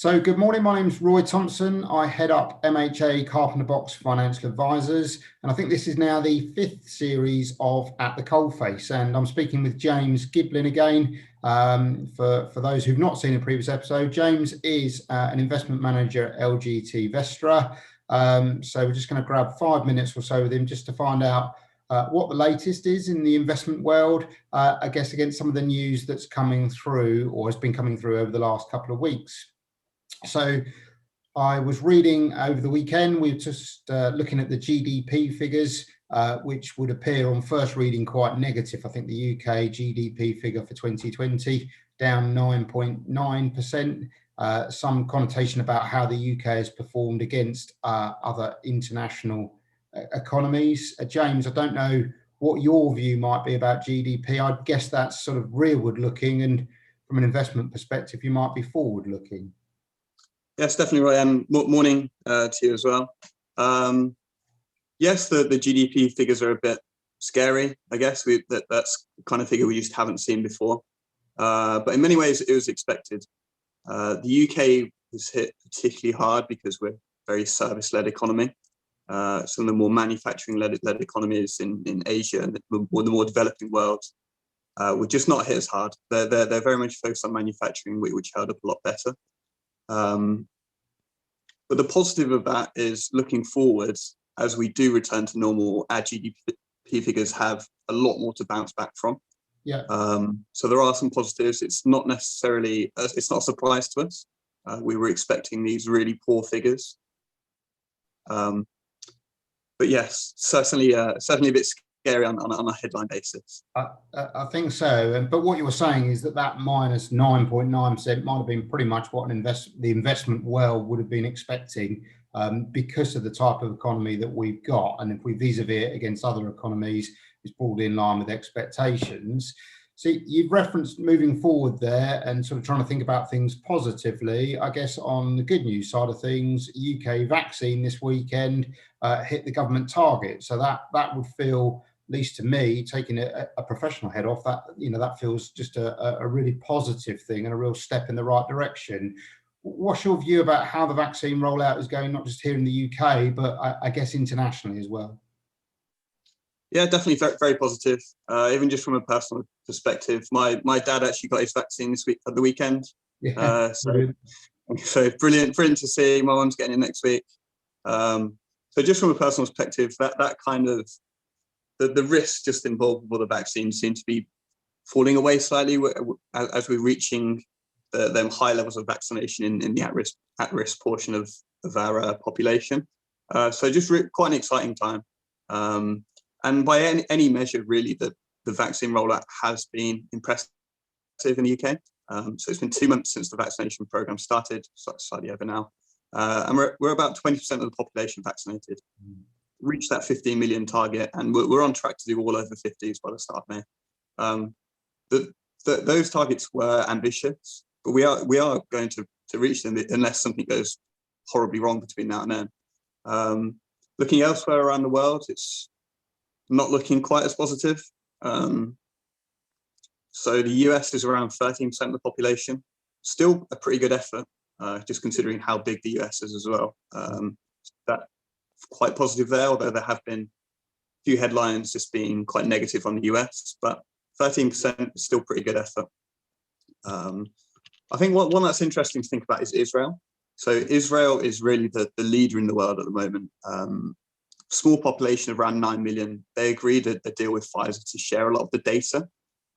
So good morning, my name's Roy Thompson. I head up MHA Carpenter Box Financial Advisors, and I think this is now the fifth series of At the Coalface, and I'm speaking with James Giblin again. For those who've not seen a previous episode, James is an investment manager at LGT Vestra. So we're just going to grab 5 minutes or so with him just to find out what the latest is in the investment world, I guess against some of the news that's coming through or has been coming through over the last couple of weeks. So I was reading over the weekend, we were just looking at the GDP figures, which would appear on first reading quite negative. I think the UK GDP figure for 2020 down 9.9%, some connotation about how the UK has performed against other international economies. James, I don't know what your view might be about GDP. I'd guess that's sort of rearward looking, and from an investment perspective, you might be forward looking. Yes, definitely, Roy, and morning to you as well. Yes, the GDP figures are a bit scary, I guess. That's the kind of figure we just haven't seen before. But in many ways, it was expected. The UK was hit particularly hard because we're a very service-led economy. Some of the more manufacturing-led economies in Asia and the more developing world were just not hit as hard. They're very much focused on manufacturing, which held up a lot better. But the positive of that is looking forward, as we do return to normal, our GDP figures have a lot more to bounce back from. Yeah. So there are some positives. It's not a surprise to us. We were expecting these really poor figures. But yes, certainly a bit scary on a headline basis. I think so. But what you were saying is that minus 9.9% might have been pretty much what the investment world would have been expecting, because of the type of economy that we've got. And if we vis-a-vis it against other economies, it's broadly in line with expectations. So you've referenced moving forward there and sort of trying to think about things positively. I guess on the good news side of things, UK vaccine this weekend hit the government target. So that would feel, at least to me, taking a professional head off, that feels just a really positive thing and a real step in the right direction. What's your view about how the vaccine rollout is going, not just here in the UK, but I guess internationally as well? Yeah, definitely very, very positive. Even just from a personal perspective, my dad actually got his vaccine this week at the weekend. Yeah, so brilliant to see. My mum's getting it next week. So just from a personal perspective, that kind of the risks just involved with the vaccine seem to be falling away slightly as we're reaching them high levels of vaccination in the at-risk portion of our population. So just quite an exciting time. And by any measure, really, the vaccine rollout has been impressive in the UK. So it's been 2 months since the vaccination programme started, slightly over now. And we're about 20% of the population vaccinated. Reached that 15 million target, and we're on track to do all over 50s by the start of May. Those targets were ambitious, but we are going to reach them unless something goes horribly wrong between now and then. Looking elsewhere around the world, it's not looking quite as positive. So the US is around 13% of the population. Still a pretty good effort, just considering how big the US is as well. That's quite positive there, although there have been a few headlines just being quite negative on the US, but 13% is still pretty good effort. I think one that's interesting to think about is Israel. So Israel is really the leader in the world at the moment. Small population of around 9 million. They agreed a deal with Pfizer to share a lot of the data.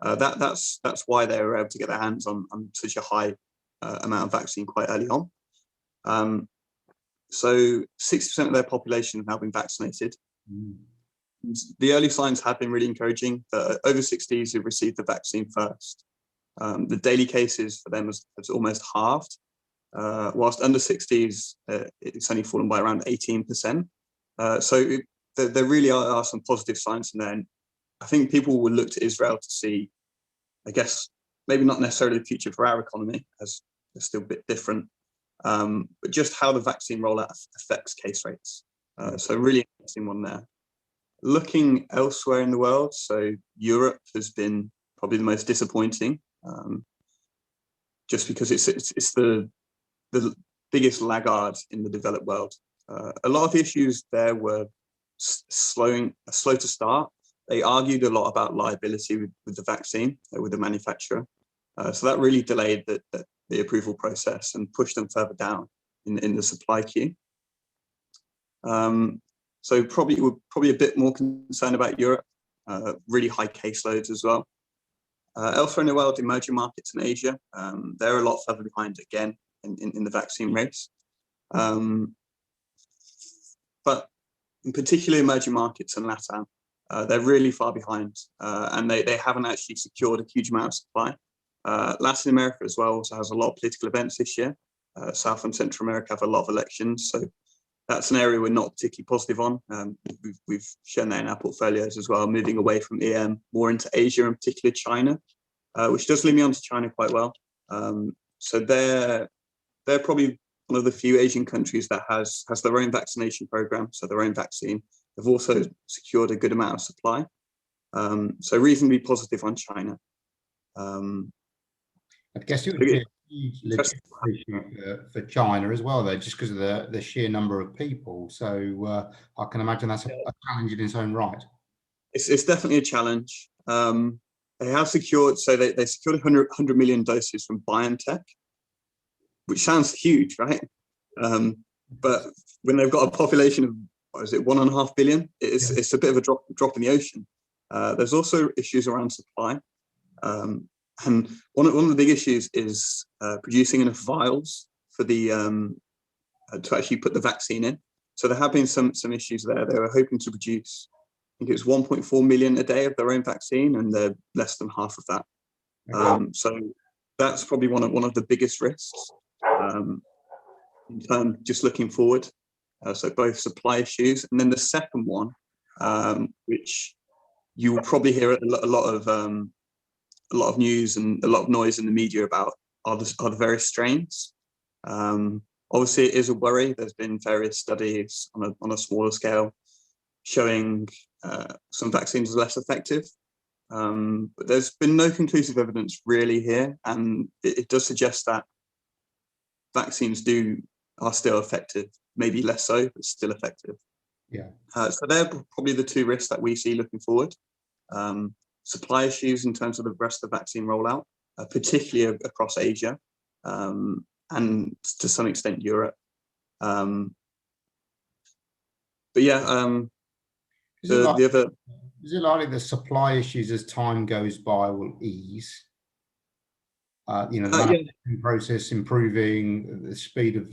That's why they were able to get their hands on such a high amount of vaccine quite early on. So 60% of their population have now been vaccinated. The early signs have been really encouraging. The over 60s who've received the vaccine first, the daily cases for them has almost halved, whilst under 60s, it's only fallen by around 18%. So there really are some positive signs in there. And I think people will look to Israel to see, I guess, maybe not necessarily the future for our economy, as they're still a bit different, but just how the vaccine rollout affects case rates. So really interesting one there. Looking elsewhere in the world, so Europe has been probably the most disappointing, just because it's the the biggest laggard in the developed world. A lot of the issues there were slow to start. They argued a lot about liability with the vaccine, with the manufacturer. So that really delayed the approval process and pushed them further down in the supply queue. So we're probably a bit more concerned about Europe, really high caseloads as well. Elsewhere in the world, emerging markets in Asia, they're a lot further behind again in the vaccine race. But in particular, emerging markets and LATAM, they're really far behind, and they haven't actually secured a huge amount of supply. Latin America as well also has a lot of political events this year. South and Central America have a lot of elections, so that's an area we're not particularly positive on. We've shown that in our portfolios as well, moving away from EM more into Asia, in particular China, which does lead me on to China quite well. So they're probably one of the few Asian countries that has their own vaccination program, so their own vaccine. They've also secured a good amount of supply. So reasonably positive on China. I guess it would be a huge logistics issue for China as well, though, just because of the sheer number of people. So I can imagine that's a challenge in its own right. It's definitely a challenge. They have secured, so they secured 100 million doses from BioNTech, which sounds huge, right? But when they've got a population of, what is it, 1.5 billion, it's a bit of a drop in the ocean. There's also issues around supply. And one of the big issues is producing enough vials for the to actually put the vaccine in. So there have been some issues there. They were hoping to produce, I think it was 1.4 million a day of their own vaccine, and they're less than half of that. So that's probably one of the biggest risks in terms just looking forward. So both supply issues, and then the second one, which you will probably hear a lot of news and a lot of noise in the media about, are the various strains. Obviously, it is a worry. There's been various studies on a smaller scale showing some vaccines are less effective. But there's been no conclusive evidence really here, and it does suggest that vaccines are still effective, maybe less so, but still effective. Yeah. So they're probably the two risks that we see looking forward. Supply issues in terms of the rest of the vaccine rollout, particularly across Asia, and to some extent Europe. But yeah, is it likely the supply issues as time goes by will ease? The manufacturing process improving, the speed of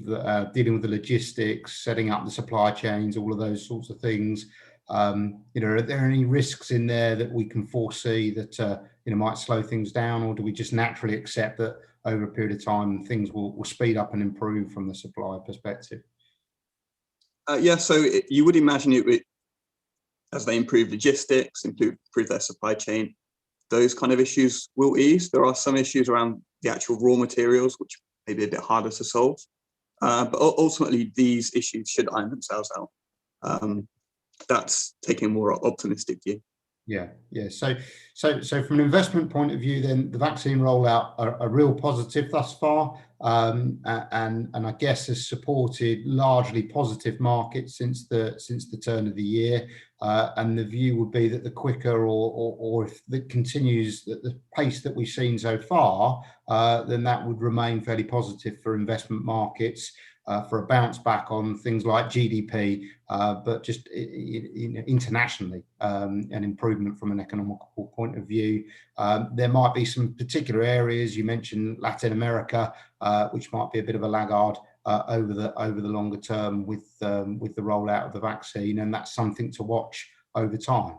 dealing with the logistics, setting up the supply chains, all of those sorts of things. Are there any risks in there that we can foresee that might slow things down, or do we just naturally accept that over a period of time things will speed up and improve from the supply perspective? So you would imagine it as they improve logistics, improve their supply chain, those kind of issues will ease. There are some issues around the actual raw materials, which may be a bit harder to solve. But ultimately, these issues should iron themselves out. That's taking a more optimistic view. Yeah. So from an investment point of view, then the vaccine rollout a real positive thus far, and I guess has supported largely positive markets since the turn of the year. And the view would be that the quicker or if it continues at the pace that we've seen so far, then that would remain fairly positive for investment markets. For a bounce back on things like GDP, but just internationally, an improvement from an economical point of view. There might be some particular areas, you mentioned Latin America, which might be a bit of a laggard over the longer term with the rollout of the vaccine, and that's something to watch over time.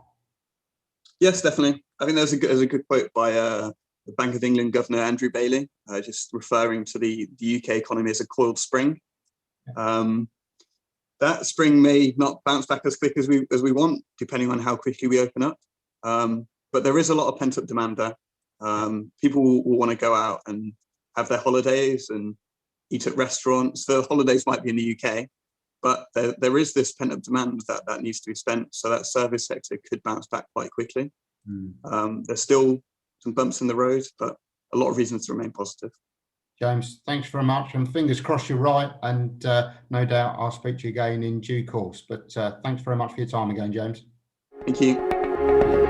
Yes, definitely. I think there's a good quote by the Bank of England Governor Andrew Bailey, just referring to the UK economy as a coiled spring. That spring may not bounce back as quick as we want, depending on how quickly we open up. But there is a lot of pent-up demand there. People will want to go out and have their holidays and eat at restaurants. The holidays might be in the UK, but there is this pent-up demand that needs to be spent. So that service sector could bounce back quite quickly. There's still some bumps in the road, but a lot of reasons to remain positive. James, thanks very much, and fingers crossed you're right, and no doubt I'll speak to you again in due course. But thanks very much for your time again, James. Thank you.